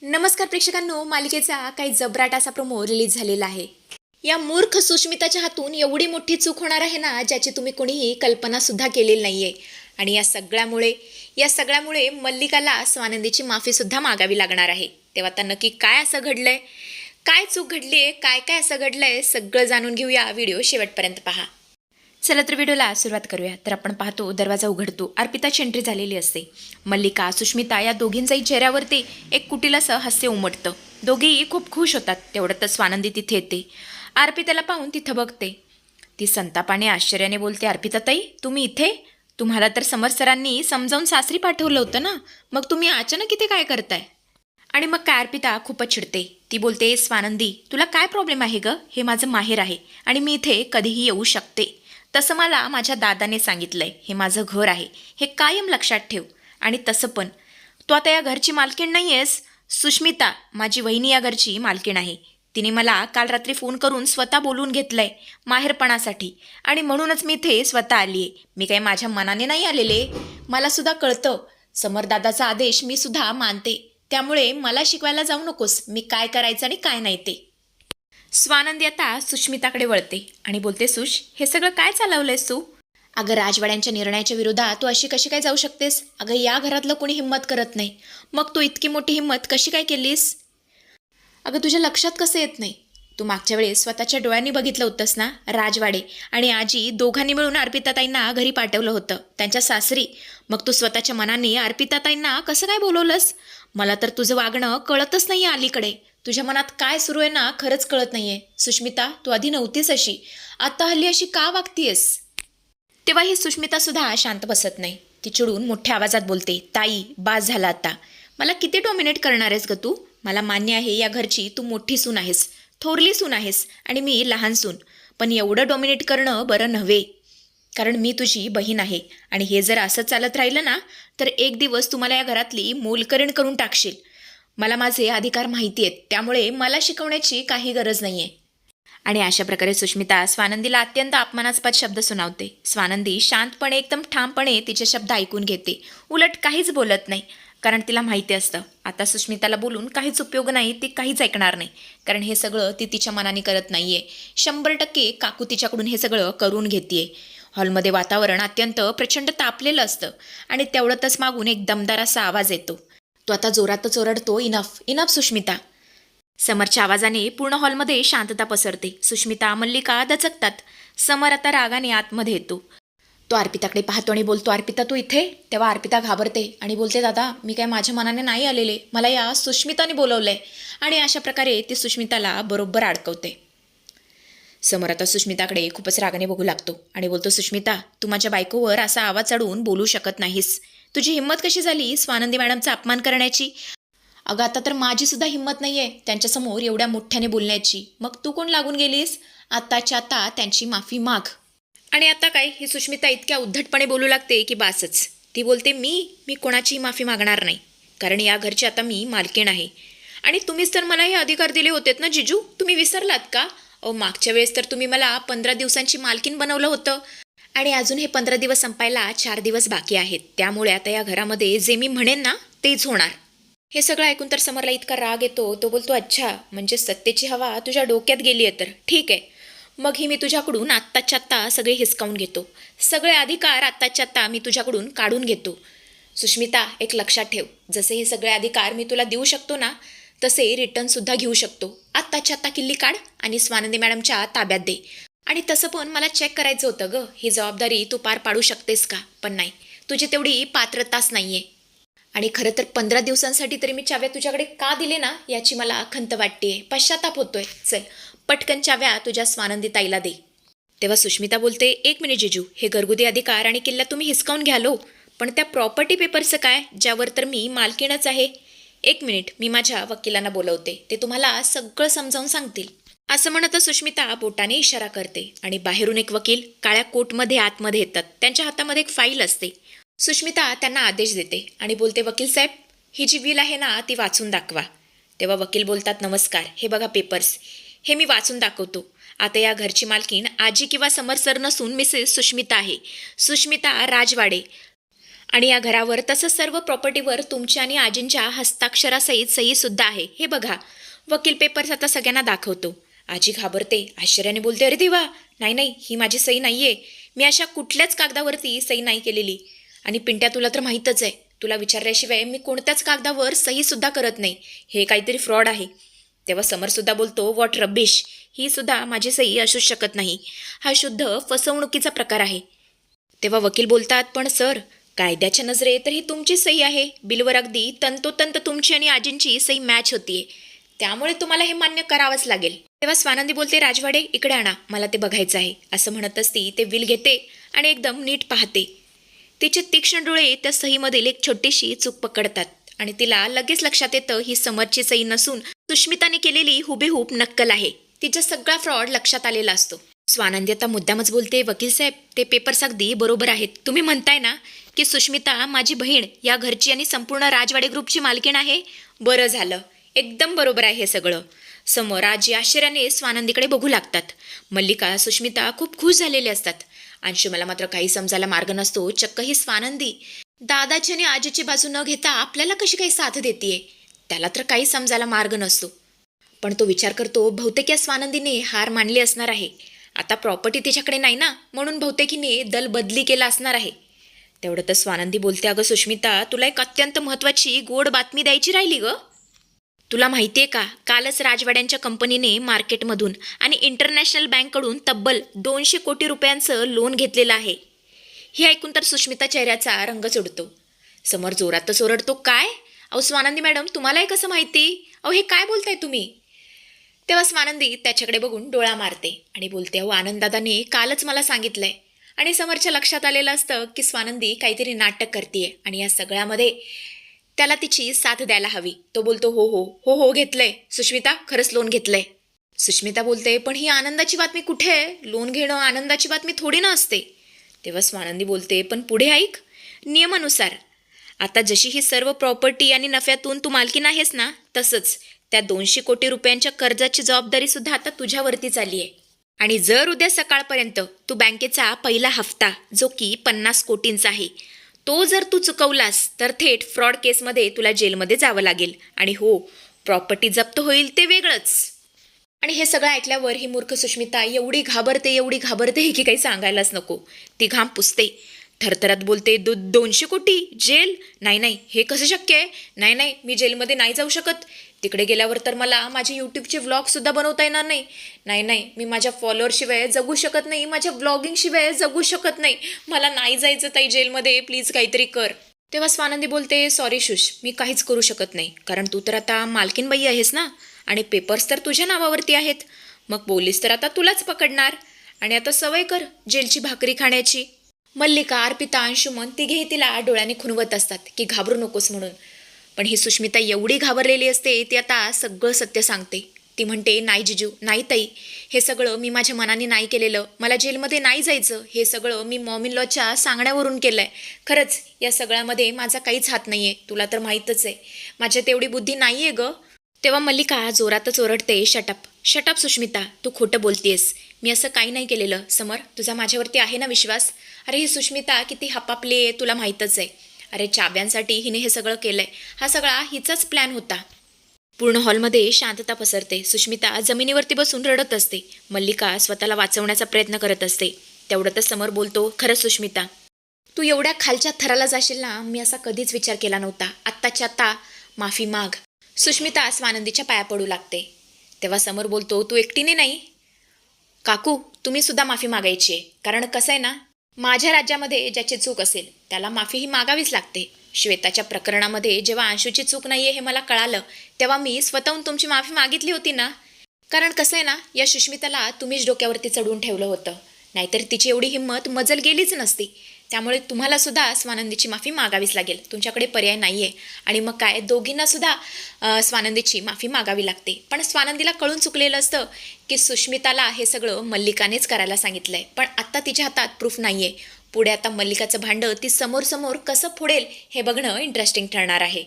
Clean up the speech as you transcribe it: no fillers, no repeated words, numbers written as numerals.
नमस्कार प्रेक्षकांनो, मालिकेचा काही जबराट असा प्रोमो रिलीज झालेला आहे. या मूर्ख सुष्मिताच्या हातून एवढी मोठी चूक होणार आहे ना, ज्याची तुम्ही कोणीही कल्पना सुद्धा केलेली नाहीये. आणि या सगळ्यामुळे मल्लिकाला स्वानंदीची माफी सुद्धा मागावी लागणार आहे. तेव्हा आता नक्की काय असं घडलंय, काय चूक घडलीये, काय काय असं घडलंय, सगळं जाणून घेऊया. व्हिडिओ शेवटपर्यंत पहा. चला तर व्हिडिओला सुरुवात करूया. तर आपण पाहतो दरवाजा उघडतो. अर्पिताची एंट्री झालेली असते. मल्लिका, सुष्मिता या दोघींच्याही चेहऱ्यावरती एक कुटील असं हास्य उमटतं. दोघेही खूप खुश होतात. तेवढ्यातच स्वानंदी तिथे येते. अर्पिताला पाहून तिथं बघते. ती संतापाने आश्चर्याने बोलते, अर्पिताताई तुम्ही इथे? तुम्हाला तर समर सरांनी समजावून सासरी पाठवलं होतं ना, मग तुम्ही अचानक इथे काय करताय? आणि मग काय, अर्पिता खूपच चिडते. ती बोलते, स्वानंदी तुला काय प्रॉब्लेम आहे ग? हे माझं माहेर आहे आणि मी इथे कधीही येऊ शकते. तसं मला माझ्या दादाने सांगितलंय. हे माझं घर आहे, हे कायम लक्षात ठेव. आणि तसं पण तू आता या घरची मालकीण नाही आहेस. सुष्मिता माझी वहिनी या घरची मालकीण आहे. तिने मला काल रात्री फोन करून स्वतः बोलून घेतलंय माहेरपणासाठी, आणि म्हणूनच मी इथे स्वतः आली आहे. मी काही माझ्या मनाने नाही आलेले. मला सुद्धा कळतं समरदादाचा आदेश मी सुद्धा मानते. त्यामुळे मला शिकवायला जाऊ नकोस मी काय करायचं आणि काय नाही ते. स्वानंदी आता सुष्मिताकडे वळते आणि बोलते, सुश हे सगळं काय चालवलंयस तू? अगं राजवाड्यांच्या निर्णयाच्या विरोधात तू अशी कशी काय जाऊ शकतेस? अगं या घरातलं कोणी हिंमत करत नाही, मग तू इतकी मोठी हिंमत कशी काय केलीस? अगं तुझ्या लक्षात कसं येत नाही? तू मागच्या वेळेस स्वतःच्या डोळ्यांनी बघितलं होतंस ना, राजवाडे आणि आजी दोघांनी मिळून अर्पिताताईंना घरी पाठवलं होतं त्यांच्या सासरी. मग तू स्वतःच्या मनाने अर्पिताताईंना कसं काय बोलवलंस? मला तर तुझं वागणं कळतच नाही आहे अलीकडे. तुझ्या मनात काय सुरू आहे ना खरंच कळत नाहीये. सुष्मिता तू आधी नव्हतीस अशी, आता हल्ली अशी का वागतीयस? तेव्हा ही सुष्मिता सुद्धा शांत बसत नाही. ती चिडून मोठ्या आवाजात बोलते, ताई बास झाला आता. मला किती डॉमिनेट करणार आहेस ग तू? मला मान्य आहे या घरची तू मोठी सून आहेस, थोरली सून आहेस आणि मी लहान सून. पण एवढं डॉमिनेट करणं बरं नव्हे. कारण मी तुझी बहीण आहे आणि हे जर असं चालत राहिलं ना, तर एक दिवस तुम्हाला या घरातली मोलकरीण करून टाकशील. मला माझे अधिकार माहिती आहेत, त्यामुळे मला शिकवण्याची काही गरज नाही आहे. आणि अशा प्रकारे सुष्मिता स्वानंदीला अत्यंत अपमानास्पद शब्द सुनावते. स्वानंदी शांतपणे एकदम ठामपणे तिचे शब्द ऐकून घेते. उलट काहीच बोलत नाही, कारण तिला माहिती असतं आता सुष्मिताला बोलून काहीच उपयोग नाही. ती काहीच ऐकणार नाही, कारण हे सगळं ती तिच्या मनाने करत नाही आहे. 100% काकू तिच्याकडून हे सगळं करून घेते. हॉलमध्ये वातावरण अत्यंत प्रचंड तापलेलं असतं आणि तेवढ्यातच मागून एक दमदार असा आवाज येतो. तो आता जोरातच ओरडतो, इनफ इनफ सुष्मिता. समरच्या आवाजाने पूर्ण हॉलमध्ये शांतता पसरते. सुष्मिता, मल्लिका दचकतात. समर आता रागाने आतमध्ये येतो. तो अर्पिताकडे पाहतो आणि बोलतो, अर्पिता तू इथे? तेव्हा अर्पिता घाबरते आणि बोलते, दादा मी काय माझ्या मनाने नाही आलेले, मला या सुष्मिताने बोलवलंय. आणि अशा प्रकारे ती सुष्मिताला बरोबर अडकवते. समोर आता सुष्मिताकडे खूपच रागाने बघू लागतो आणि बोलतो, सुष्मिता तू माझ्या बायकोवर असा आवाज चढवून बोलू शकत नाहीस. तुझी हिंमत कशी झाली स्वानंदी मॅडमचा अपमान करण्याची? अगं आता तर माझी सुद्धा हिंमत नाहीये त्यांच्यासमोर एवढ्या मोठ्याने बोलण्याची. मग तू कोण लागून गेलीस? आताच्या आता त्यांची माफी माग. आणि आता काय, ही सुष्मिता इतक्या उद्धटपणे बोलू लागते की बासच. ती बोलते, मी कोणाचीही माफी मागणार नाही, कारण या घरची आता मी मालकीण आहे. आणि तुम्हीच तर मला हे अधिकार दिले होतेत ना जिजू, तुम्ही विसरलात का? मागच्या वेळेस तर तुम्ही मला 15 दिवसांची मालकीण बनवलं होतं आणि अजून हे 15 दिवस संपायला 4 दिवस बाकी आहेत. त्यामुळे आता या घरामध्ये जे मी म्हणेन ना तेच होणार. हे सगळं ऐकून तर समरला इतका राग येतो. तो बोलतो, अच्छा म्हणजे सत्तेची हवा तुझ्या डोक्यात गेली आहे तर ठीक आहे. मग ही मी तुझ्याकडून आत्ताच्या आत्ता सगळे हिसकावून घेतो. सगळे अधिकार आत्ताच्या आत्ता मी तुझ्याकडून काढून घेतो. सुष्मिता एक लक्षात ठेव, जसे हे सगळे अधिकार मी तुला देऊ शकतो ना, तसे रिटर्नसुद्धा घेऊ शकतो. आत्ताच्या आत्ता किल्ली काढ आणि स्वानंदी मॅडमच्या ताब्यात दे. आणि तसं पण मला चेक करायचं होतं ग, ही जबाबदारी तू पार पाडू शकतेस का? पण नाही, तुझी तेवढी पात्रताच नाही आहे. आणि खरं तर 15 दिवसांसाठी तरी मी चाव्या तुझ्याकडे का दिले ना, याची मला खंत वाटतेय, पश्चाताप होतोय. चल पटकन चाव्या तुझ्या स्वानंदी ताईला दे. तेव्हा सुष्मिता बोलते, एक मिनिट जिजू, हे घरगुती अधिकार आणि किल्ला तुम्ही हिसकावून घ्यालो, पण त्या प्रॉपर्टी पेपरचं काय, ज्यावर तर मी मालकीणच आहे? एक मिनिट, मी माझ्या वकिलांना बोलवते, ते तुम्हाला सगळं समजावून सांगतील. असं म्हणत सुष्मिता बोटाने इशारा करते आणि बाहेरून एक वकील काळ्या कोटमध्ये आतमध्ये येतात. त्यांच्या हातामध्ये एक फाईल असते. सुष्मिता त्यांना आदेश देते आणि बोलते, वकील साहेब ही जी विल आहे ना ती वाचून दाखवा. तेव्हा वकील बोलतात, नमस्कार, हे बघा पेपर्स, हे मी वाचून दाखवतो. आता या घरची मालकीण आजी किंवा समर सर नसून मिसेस सुष्मिता आहे. सुष्मिता राजवाडे. आणि या घरावर तसंच सर्व प्रॉपर्टीवर तुमच्या आणि आजींच्या हस्ताक्षरासहित सहीसुद्धा आहे. हे बघा. वकील पेपर्स आता सगळ्यांना दाखवतो. आजी घाबरते, आश्चर्याने बोलते, अरे देवा, नाही नाही, ही माझी सही नाही आहे. मी अशा कुठल्याच कागदावरती सही नाही केलेली. आणि पिंट्या, तुला तर माहीतच आहे, तुला विचारल्याशिवाय मी कोणत्याच कागदावर सहीसुद्धा करत नाही. हे काहीतरी फ्रॉड आहे. तेव्हा समरसुद्धा बोलतो, व्हॉट रबिश, ही सुद्धा माझी सही असूच शकत नाही. हा शुद्ध फसवणुकीचा प्रकार आहे. तेव्हा वकील बोलतात, पण सर, कायद्याच्या नजरेत तर ही तुमची सही आहे. बिलवर अगदी तंतोतंत तुमची आणि आजींची सही मॅच होतीये. त्यामुळे तुम्हाला हे मान्य करावंच लागेल. तेव्हा स्वानंदी बोलते, राजवाडे इकडे आणा, मला ते बघायचं आहे. असं म्हणतच ती ते बिल घेते आणि एकदम नीट पाहते. तिचे तीक्ष्ण डोळे त्या सहीमधील एक छोटीशी चूक पकडतात आणि तिला लगेच लक्षात येतं, ही समरची सही नसून सुष्मिताने केलेली हुबेहूब नक्कल आहे. तिचा सगळा फ्रॉड लक्षात आलेला असतो. स्वानंदी आता मुद्दामच बोलते, वकील साहेब, ते पेपर्स अगदी बरोबर आहेत. तुम्ही म्हणताय ना की सुष्मिता माझी बहीण या घरची आणि संपूर्ण राजवाडे ग्रुपची मालकीण आहे? बरं झालं, एकदम बरोबर आहे हे सगळं. समोर आजी आश्चर्याने स्वानंदीकडे बघू लागतात. मल्लिका, सुष्मिता खूप खुश झालेले असतात. अंशुमला मात्र काही समजायला मार्ग नसतो. चक्क ही स्वानंदी दादाची आणि आजीची बाजू न घेता आपल्याला कशी काही साथ देतीये, त्याला तर काही समजायला मार्ग नसतो. पण तो विचार करतो, बहुतेक या स्वानंदीने हार मानली असणार आहे. आता प्रॉपर्टी तिच्याकडे नाही ना, म्हणून बहुतेक हिने दल बदली केला असणार आहे. तेवढं तर स्वानंदी बोलते, अगं सुष्मिता, तुला एक अत्यंत महत्त्वाची गोड बातमी द्यायची राहिली गं. तुला माहिती आहे का, कालच राजवाड्यांच्या कंपनीने मार्केटमधून आणि इंटरनॅशनल बँककडून तब्बल 200 कोटी रुपयांचं लोन घेतलेलं आहे. हे ऐकून तर सुष्मिता चेहऱ्याचा रंगच उडतो. समोर जोरातच ओरडतो, काय? अहो स्वानंदी मॅडम, तुम्हाला हे कसं माहिती? अहो हे काय बोलताय तुम्ही? तेव्हा स्वानंदी त्याच्याकडे बघून डोळा मारते आणि बोलते, अहो आनंददादाने कालच मला सांगितलंय. आणि समोरच्या लक्षात आलेलं असतं की स्वानंदी काहीतरी नाटक करते आणि या सगळ्यामध्ये त्याला तिची साथ द्यायला हवी. तो बोलतो, हो हो हो हो, घेतलंय सुष्मिता, खरंच लोन घेतलंय. सुष्मिता बोलते, पण ही आनंदाची बातमी कुठे आहे? लोन घेणं आनंदाची बातमी थोडी ना असते. तेव्हा स्वानंदी बोलते, पण पुढे ऐक. नियमानुसार आता जशी ही सर्व प्रॉपर्टी आणि नफ्यातून तू मालकीण आहेस ना, तसंच त्या 200 कोटी रुपयांच्या कर्जाची जबाबदारी सुद्धा आता तुझ्यावरतीच आली आहे. आणि जर उद्या सकाळपर्यंत तू बँकेचा पहिला हप्ता, जो की 50 कोटींचा आहे, तो जर तू चुकवलास तर थेट फ्रॉड केसमध्ये तुला जेलमध्ये जावं लागेल. आणि हो, प्रॉपर्टी जप्त होईल ते वेगळंच. आणि हे सगळं ऐकल्यावर ही मूर्ख सुष्मिता एवढी घाबरते की काही सांगायलाच नको. ती घाम पुसते, थरथरात बोलते, 200 कोटी जेल? नाही नाही, हे कसं शक्य आहे? नाही नाही, मी जेलमध्ये नाही जाऊ शकत. तिकडे गेल्यावर तर मला माझे यूट्यूबचे व्लॉगसुद्धा बनवता येणार नाही. नाही नाही, मी माझ्या फॉलोअरशिवाय जगू शकत नाही, माझ्या व्लॉगिंगशिवाय जगू शकत नाही. मला नाही जायचं ताई जेलमध्ये, प्लीज काहीतरी कर. तेव्हा स्वानंदी बोलते, सॉरी शुश, मी काहीच करू शकत नाही, कारण तू तर आता मालकीनबाई आहेस ना, आणि पेपर्स तर तुझ्या नावावरती आहेत. मग पोलीस तर आता तुलाच पकडणार, आणि आता सवय कर जेलची भाकरी खाण्याची. मल्लिका, अर्पिता, अंशुमन तिघेही तिला डोळ्याने खुणवत असतात की घाबरू नकोस म्हणून. पण ही सुष्मिता एवढी घाबरलेली असते, ती आता सगळं सत्य सांगते. ती म्हणते, नाही जिजू, नाही ताई, हे सगळं मी माझ्या मनाने नाही केलेलं. मला जेलमध्ये नाही जायचं, हे सगळं मी मॉम इन लॉच्या सांगण्यावरून केलं आहे. खरंच या सगळ्यामध्ये माझा काहीच हात नाही आहे. तुला तर माहीतच आहे, माझ्यात एवढी बुद्धी नाही आहे गं. तेव्हा मल्लिका जोरातच ओरडते, शटअप शटअप सुष्मिता, तू खोटं बोलतेस. मी असं काही नाही केलेलं. समर, तुझा माझ्यावरती आहे ना विश्वास? अरे ही सुष्मिता किती हपापली आहे तुला माहीतच आहे. अरे चाव्यांसाठी हिने हे सगळं केलंय. हा सगळा हिचाच प्लॅन होता. पूर्ण हॉलमध्ये शांतता पसरते. सुष्मिता जमिनीवरती बसून रडत असते. मल्लिका स्वतःला वाचवण्याचा प्रयत्न करत असते. तेवढ्यातच समोर बोलतो, खरंच सुष्मिता, तू एवढ्या खालच्या थराला जाशील ना, मी असा कधीच विचार केला नव्हता. आत्ताच्या आत्ता माफी माग. सुष्मिता स्वानंदीच्या पाया पडू लागते. तेव्हा समोर बोलतो, तू एकटीने नाही काकू, तुम्ही सुद्धा माफी मागायची आहे. कारण कसं आहे ना, माझ्या राज्यामध्ये ज्याची चूक असेल त्याला माफी ही मागावीच लागते. श्वेताच्या प्रकरणामध्ये जेव्हा अंशूची चूक नाही आहे हे मला कळालं, तेव्हा मी स्वतःहून तुमची माफी मागितली होती ना. कारण कसं आहे ना, या सुष्मिताला तुम्हीच डोक्यावरती चढवून ठेवलं होतं, नाहीतर तिची एवढी हिंमत मजल गेलीच नसती. त्यामुळे तुम्हाला सुद्धा स्वानंदीची माफी मागावीच लागेल. तुमच्याकडे पर्याय नाही आहे. आणि मग काय, दोघींना सुद्धा स्वानंदीची माफी मागावी लागते. पण स्वानंदीला कळून चुकलेलं असतं की सुष्मिताला हे सगळं मल्लिकानेच करायला सांगितलं आहे. पण आत्ता तिच्या हातात प्रूफ नाही आहे. पुढे आता मल्लिकाचं भांडं ती समोर कसं फोडेल हे बघणं इंटरेस्टिंग ठरणार आहे.